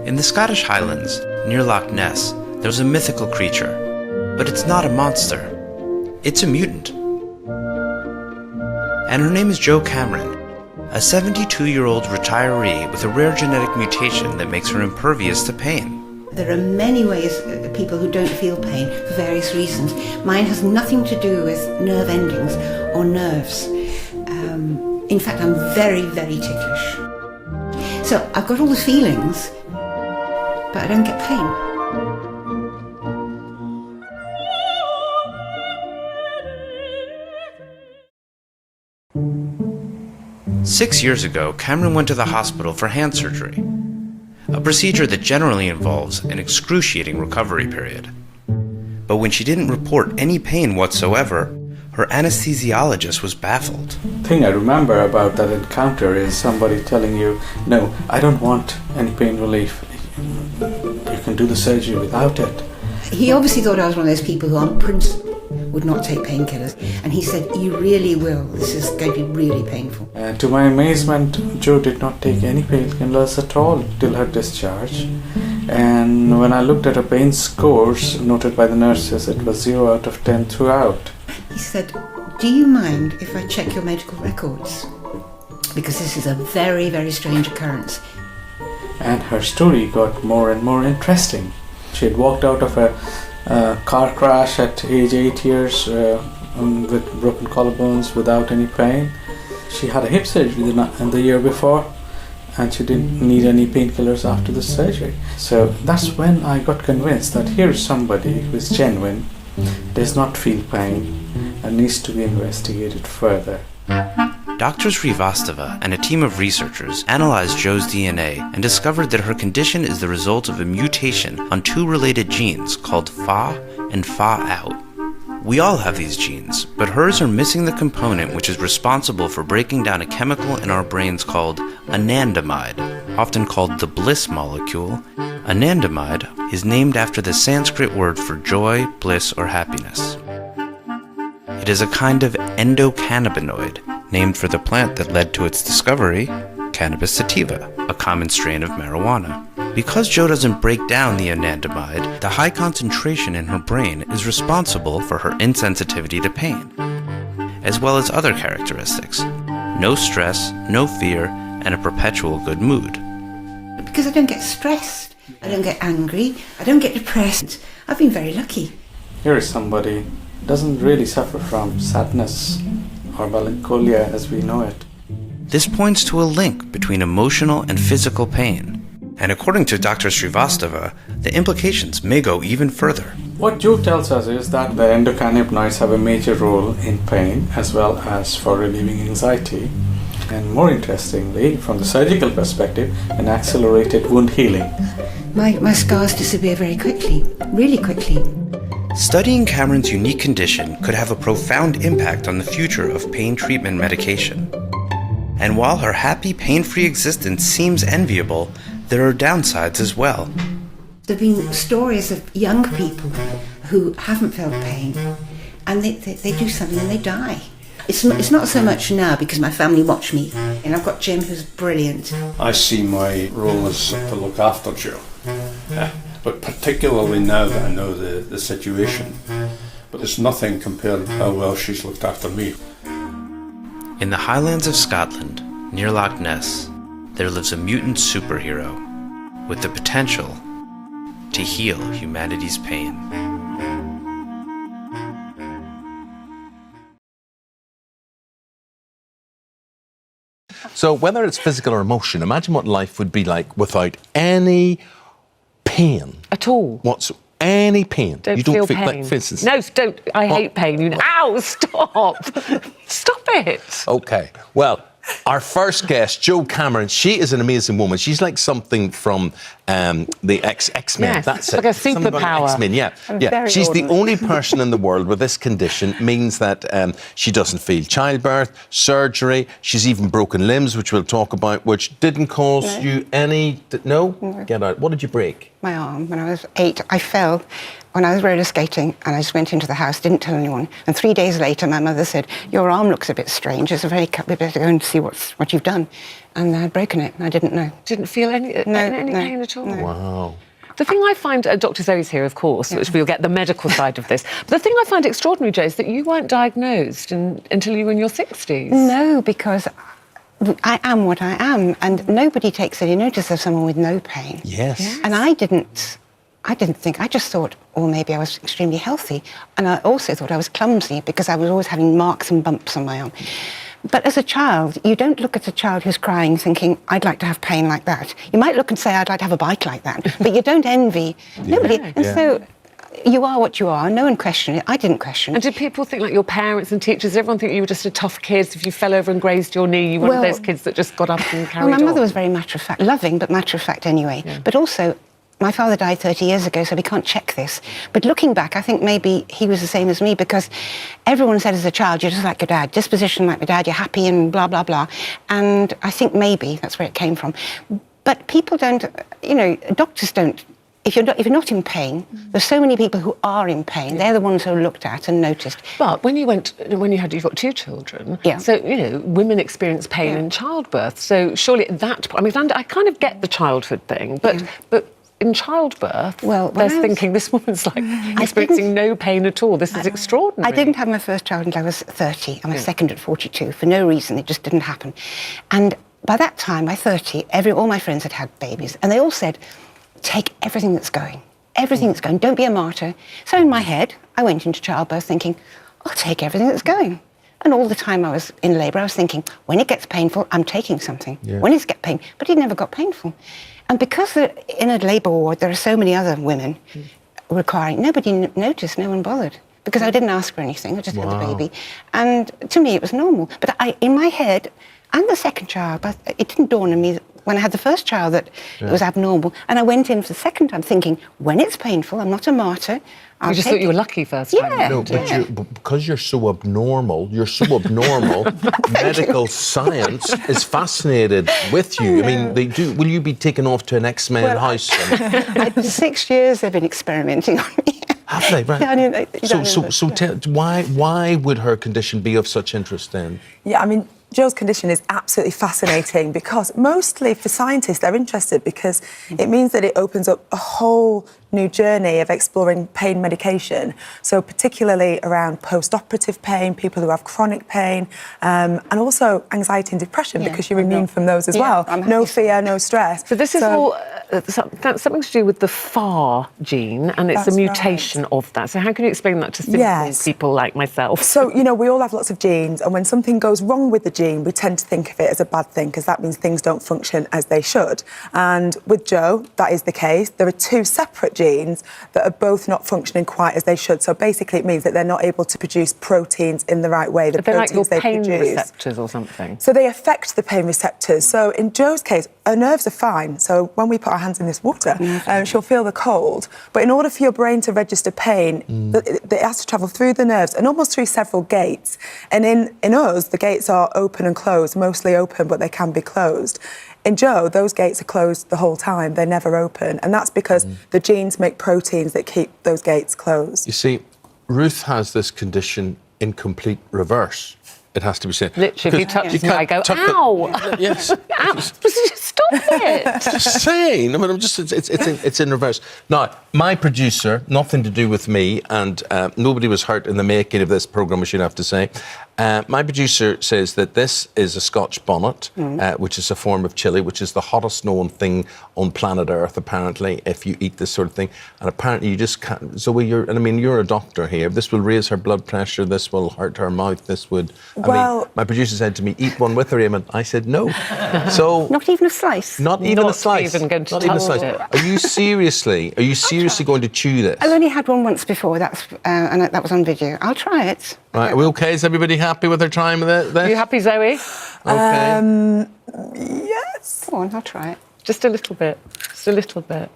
In the Scottish Highlands, near Loch Ness, there's a mythical creature. But it's not a monster. It's a mutant. And her name is Jo Cameron, a 72-year-old retiree with a rare genetic mutation that makes her impervious to pain. There are many ways people who don't feel pain for various reasons. Mine has nothing to do with nerve endings or nerves. In fact, I'm very, very ticklish. So I've got all the feelings, but I don't get pain. Six years ago, Cameron went to the hospital for hand surgery, a procedure that generally involves an excruciating recovery period. But when she didn't report any pain whatsoever, her anesthesiologist was baffled. The thing I remember about that encounter is somebody telling you, no, I don't want any pain relief. You can do the surgery without it. He obviously thought I was one of those people who on principle would not take painkillers, and he said, you really will, this is going to be really painful. To my amazement, Jo did not take any painkillers at all till her discharge, and when I looked at her pain scores noted by the nurses, it was 0 out of 10 throughout. He said, do you mind if I check your medical records? Because this is a very, very strange occurrence. And her story got more and more interesting. She had walked out of a car crash at age 8 years with broken collarbones without any pain. She had a hip surgery the year before, and she didn't need any painkillers after the surgery. So that's when I got convinced that here's somebody who is genuine, does not feel pain, and needs to be investigated further. Dr. Srivastava and a team of researchers analyzed Jo's DNA and discovered that her condition is the result of a mutation on two related genes called Fa and Fa-out. We all have these genes, but hers are missing the component which is responsible for breaking down a chemical in our brains called anandamide, often called the bliss molecule. Anandamide is named after the Sanskrit word for joy, bliss, or happiness. It is a kind of endocannabinoid, named for the plant that led to its discovery, cannabis sativa, a common strain of marijuana. Because Jo doesn't break down the anandamide, the high concentration in her brain is responsible for her insensitivity to pain, as well as other characteristics: no stress, no fear, and a perpetual good mood. Because I don't get stressed, I don't get angry, I don't get depressed. I've been very lucky. Here is somebody who doesn't really suffer from sadness or melancholia as we know it. This points to a link between emotional and physical pain. And according to Dr. Srivastava, the implications may go even further. What Jo tells us is that the endocannabinoids have a major role in pain as well as for relieving anxiety. And more interestingly, from the surgical perspective, an accelerated wound healing. My scars disappear very quickly, really quickly. Studying Cameron's unique condition could have a profound impact on the future of pain treatment medication. And while her happy, pain-free existence seems enviable, there are downsides as well. There have been stories of young people who haven't felt pain, and they do something and they die. It's not so much now because my family watch me, and I've got Jim who's brilliant. I see my role as to look after Jo. But particularly now that I know the situation. But it's nothing compared to how well she's looked after me. In the Highlands of Scotland, near Loch Ness, there lives a mutant superhero with the potential to heal humanity's pain. So whether it's physical or emotion, imagine what life would be like without any pain at all. Any pain? You don't feel pain. Like, for instance, no, don't. I hate pain. Ow! Stop! Stop it. Okay. Well, our first guest, Jo Cameron, she is an amazing woman. She's like something from the X-Men. Yes, that's like it. a superpower. X-Men, yeah. She's the only person in the world with this condition. Means that she doesn't feel childbirth, surgery. She's even broken limbs, which we'll talk about, which didn't cause you any... No? Get out. What did you break? My arm. When I was 8, I fell when I was roller skating, and I just went into the house, didn't tell anyone. And 3 days later, my mother said, "Your arm looks a bit strange. It's a very cut. We better go and see what you've done." And I'd broken it, and I didn't know. Didn't feel any pain at all? No. Wow. The thing I find, Dr. Zoe's here, of course, which we'll get the medical side of this. But the thing I find extraordinary, Jo, is that you weren't diagnosed until you were in your 60s. No, because I am what I am, and nobody takes any notice of someone with no pain. Yes. And I didn't think, I just thought, oh, maybe I was extremely healthy. And I also thought I was clumsy because I was always having marks and bumps on my arm. But as a child, you don't look at a child who's crying thinking, I'd like to have pain like that. You might look and say, I'd like to have a bike like that. But you don't envy nobody. And so you are what you are. No one questioned it. I didn't question it. And did people think, like your parents and teachers, everyone think you were just a tough kid? If you fell over and grazed your knee, you were one of those kids that just got up and carried on? Well, my mother was very matter-of-fact, loving, but matter-of-fact anyway. Yeah. But also, my father died 30 years ago, so we can't check this. But looking back, I think maybe he was the same as me, because everyone said as a child, you're just like your dad, disposition like my dad, you're happy and blah, blah, blah. And I think maybe that's where it came from. But people don't, doctors don't. If you're not in pain, there's so many people who are in pain. They're the ones who are looked at and noticed. But you've got 2 children. Yeah. So women experience pain in childbirth. So surely at that point, I kind of get the childhood thing, but in childbirth, there's thinking this woman's like experiencing no pain at all. This is extraordinary. I didn't have my first child until I was 30, and my second at 42. For no reason, it just didn't happen. And by that time, by 30, all my friends had babies, and they all said, take everything that's going. Everything that's going. Don't be a martyr. So in my head, I went into childbirth thinking, I'll take everything that's going. And all the time I was in labour, I was thinking, when it gets painful, I'm taking something. Yeah. When it gets painful, but it never got painful. And because in a labour ward, there are so many other women requiring, nobody noticed, no one bothered. Because I didn't ask for anything, I just had the baby. And to me, it was normal. But in my head, and the second child, but it didn't dawn on me when I had the first child that it was abnormal. And I went in for the second time thinking, when it's painful, I'm not a martyr. You just thought you were lucky first time. Yeah. No, but because you're so abnormal, medical science is fascinated with you. I mean, they do. Will you be taken off to an X-Men house? 6 years they've been experimenting on me. Have they? Right. Yeah, why would her condition be of such interest then? Yeah, I mean, Jo's condition is absolutely fascinating because mostly for scientists, they're interested because it means that it opens up a whole new journey of exploring pain medication. So particularly around post-operative pain, people who have chronic pain, and also anxiety and depression because you're immune from those as well. No fear, no stress. So this is all something to do with the FAR gene, and it's a mutation of that. So how can you explain that to simple people like myself? So, we all have lots of genes, and when something goes wrong with the gene, we tend to think of it as a bad thing because that means things don't function as they should. And with Jo, that is the case. There are 2 separate genes that are both not functioning quite as they should. So basically it means that they're not able to produce proteins in the right way. The proteins like your pain produce. receptors or something? So they affect the pain receptors. So in Jo's case, her nerves are fine. So when we put our hands in this water, she'll feel the cold. But in order for your brain to register pain, it has to travel through the nerves and almost through several gates. And in us, the gates are open and closed, mostly open, but they can be closed. In Jo, those gates are closed the whole time. They're never open. And that's because the genes make proteins that keep those gates closed. You see, Ruth has this condition in complete reverse. It has to be said. Literally, if you touch me, I go, ow! Yes. Ow! Stop it! Just saying. I mean, it's in reverse. Now, my producer, nothing to do with me, and nobody was hurt in the making of this programme, I should have to say. My producer says that this is a Scotch bonnet, which is a form of chili, which is the hottest known thing on planet Earth, apparently, if you eat this sort of thing. And apparently you just can't... Zoe, you're a doctor here. This will raise her blood pressure, this will hurt her mouth, this would... my producer said to me, eat one with her, Eamon. I said, no. So... Not even a slice? Not even a slice. Not even a slice. Are you seriously going to chew this? I've only had one once before, and that was on video. I'll try it. Right, are we okay? Is everybody happy with their time with it? Are you happy, Zoe? Okay. Yes. Go on, I'll try it. Just a little bit. Just a little bit.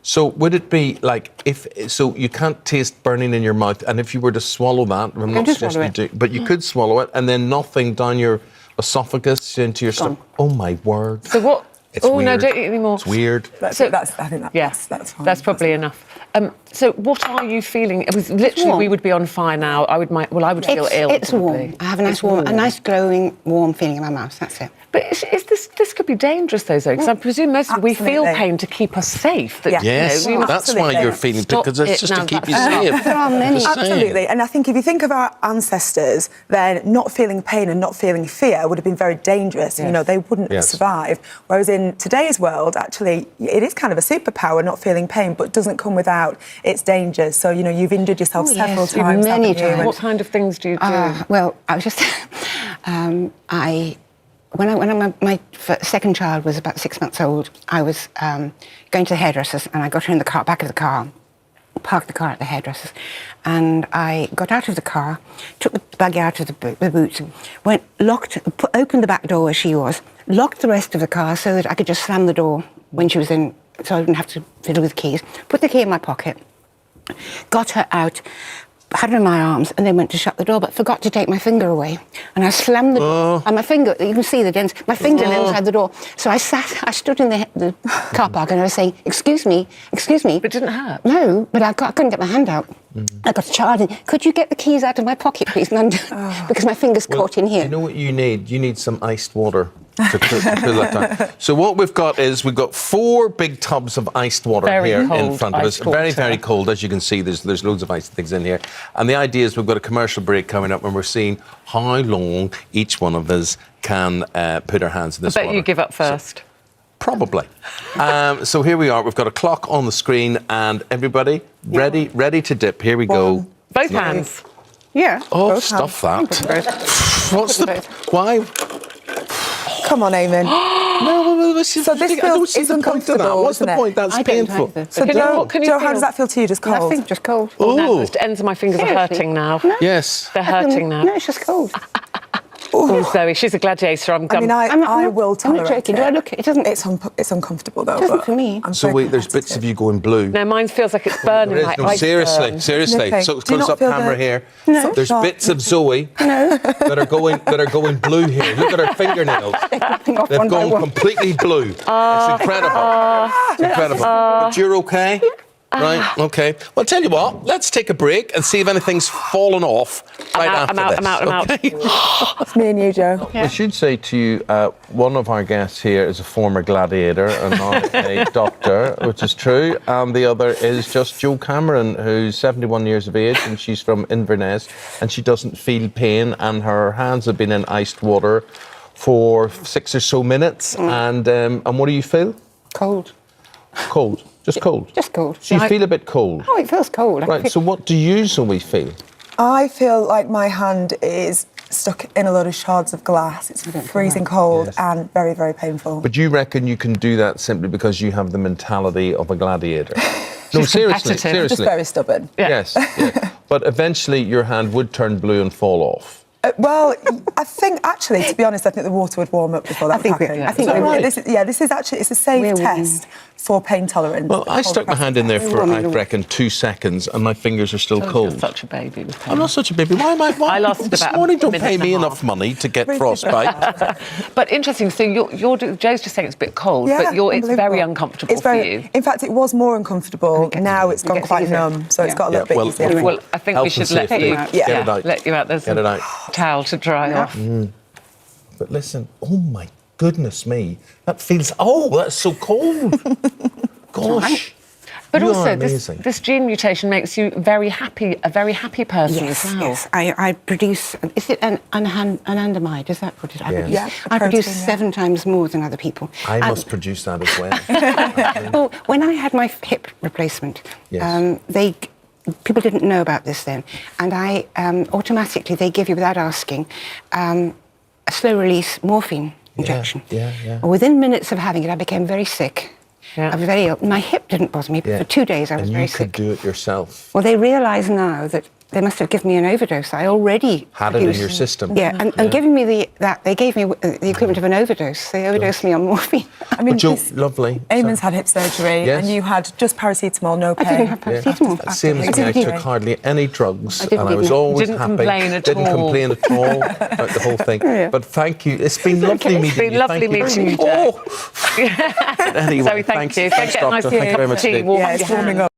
So would it be like so you can't taste burning in your mouth, and if you were to swallow that, I'm not suggesting you do, but you could swallow it, and then nothing down your esophagus into your stomach. Oh my word! So what? It's Oh weird. no, don't eat any more. It's weird. I think that's fine. That's probably enough. So what are you feeling? It was literally warm. we would be on fire now. I would feel ill. It's probably. warm. I have a nice a nice glowing, warm feeling in my mouth. That's it. But is this could be dangerous though, Zoe, because I presume most we feel Absolutely. pain to keep us safe. That, Yes, you know, that's why you're feeling, Stop because it's it just to now, keep you that's- safe. There are many. Just saying. Absolutely, and I think if you think of our ancestors, then not feeling pain and not feeling fear would have been very dangerous. Yes. You know, they wouldn't Yes. survive. Whereas in today's world, actually, it is kind of a superpower, not feeling pain, but doesn't come without its dangers. So, you know, you've injured yourself Oh, several yes, times. many haven't you? times. What kind of things do you do? Well, I was just when my second child was about 6 months old, I was going to the hairdressers, and I got her in the car, back of the car, parked the car at the hairdressers, and I got out of the car, took the buggy out of the boot, opened the back door where she was, locked the rest of the car so that I could just slam the door when she was in, so I didn't have to fiddle with keys. Put the key in my pocket, got her out, had her in my arms, and then went to shut the door, but forgot to take my finger away. And I slammed the door, and my finger, you can see the dents, my fingernail inside the door. So I stood in the car park, and I was saying, excuse me. But it didn't hurt. No, but I couldn't get my hand out. I got charged. Could you get the keys out of my pocket, please? Because my finger's caught in here. You know what you need? You need some iced water to cool that down. So what we've got 4 big tubs of iced water Very here in cold front of us. iced water. Very, very cold. As you can see, there's loads of iced things in here. And the idea is we've got a commercial break coming up, and we're seeing how long each one of us can put our hands in this I bet water. you give up first. Probably. So here we are. We've got a clock on the screen, and everybody ready to dip. Here we go. Both hands. Yeah. Oh, Both stuff hands. that. What's the... Why? Come on, Eamon. No, this is... So this I don't feels- see it's the point of that. uncomfortable, What's the isn't it? point? That's I don't painful. either. So Can Joe, you- can you Joe, how feel- does that feel to you? Just cold? Nothing, just cold. Oh, The ends of my fingers are Seriously? hurting now. yes. They're hurting now. No, it's just cold. Oh, Zoe, she's a gladiator. I'm I mean, I will I'm tolerate not joking. it. Do I look? It doesn't. It's uncomfortable though. Doesn't but for me. I'm So very wait, there's bits of you going blue. No, mine feels like it's burning. There is like no, ice seriously. burn. Okay. So Do you close not up feel camera the- here. No. There's Stop. bits of Zoe that are going blue here. Look at her fingernails. They've one by gone one. completely blue. It's incredible. It's incredible. But you're okay? Right, okay. Well, tell you what, let's take a break and see if anything's fallen off right after this. I'm out. Okay? It's me and you, Joe. I should say to you, one of our guests here is a former gladiator and not a doctor, which is true. And the other is just Jo Cameron, who's 71 years of age, and she's from Inverness, and she doesn't feel pain, and her hands have been in iced water for 6 or so minutes. And what do you feel? Cold. Cold. Just cold. Just cold. So you feel a bit cold. Oh, it feels cold. I Right, feel- so what do you, Zoe, feel? I feel like my hand is stuck in a load of shards of glass. It's freezing cold and very, very painful. But you reckon you can do that simply because you have the mentality of a gladiator? No, seriously, competitive. Just very stubborn. Yes, yeah. But eventually your hand would turn blue and fall off. Well, I think actually, to be honest, I think the water would warm up before that would happen. I think Is that right? This is actually it's a safe We're test for pain tolerance. Well, I stuck my hand in there for, warming I the- reckon, 2 seconds and my fingers are still You're cold. such a baby with pain. I'm not such a baby. Why am I? I lasted this about a morning, don't minute pay and a me half. enough money to get frostbite. But interesting. So Joe's just saying it's a bit cold, but it's very unbelievable. uncomfortable It's very, for you. In fact, it was more uncomfortable. Now it's gone gets quite easier. numb, so it's Yeah. got a little bit well, easier. Well, I think we health and should let safety. you Get it out. let you out. There's Get it out. a towel to dry off. But listen, oh my goodness me, that feels. Oh, that's so cold. Gosh. But You are also, amazing. this gene mutation makes you very happy, a very happy person Yes, as well. yes. I produce. Is it an anandamide? Is that what it is? I Yes. produce, Yeah, I produce protein, yeah. 7 times more than other people. I And- must produce that as well. Well, when I had my hip replacement, Yes. people didn't know about this then, and I automatically they give you without asking a slow release morphine injection. yeah. Within minutes of having it, I became very sick. Yeah. I was very ill. My hip didn't bother me, but Yeah. for 2 days I was And very you could sick. do it yourself. Well, they realise now that they must have given me an overdose. I already had it in your system. Yeah, and giving me they gave me the equivalent of an overdose. They overdosed me on morphine. I mean, lovely. Eamon's had hip surgery, Yes. and you had just paracetamol, no pain. I didn't have paracetamol. Yeah. Same as me. I took hardly any drugs, and I was always Didn't happy. complain at Didn't all. complain at all about the whole thing. Yeah. But thank you. It's been lovely meeting you. It's been lovely meeting you, Joe. Anyway, Zoe, thank you. Thanks, Get a nice Doctor. Thank you very much tea, indeed. warm Yeah, up it's your warming hands. up.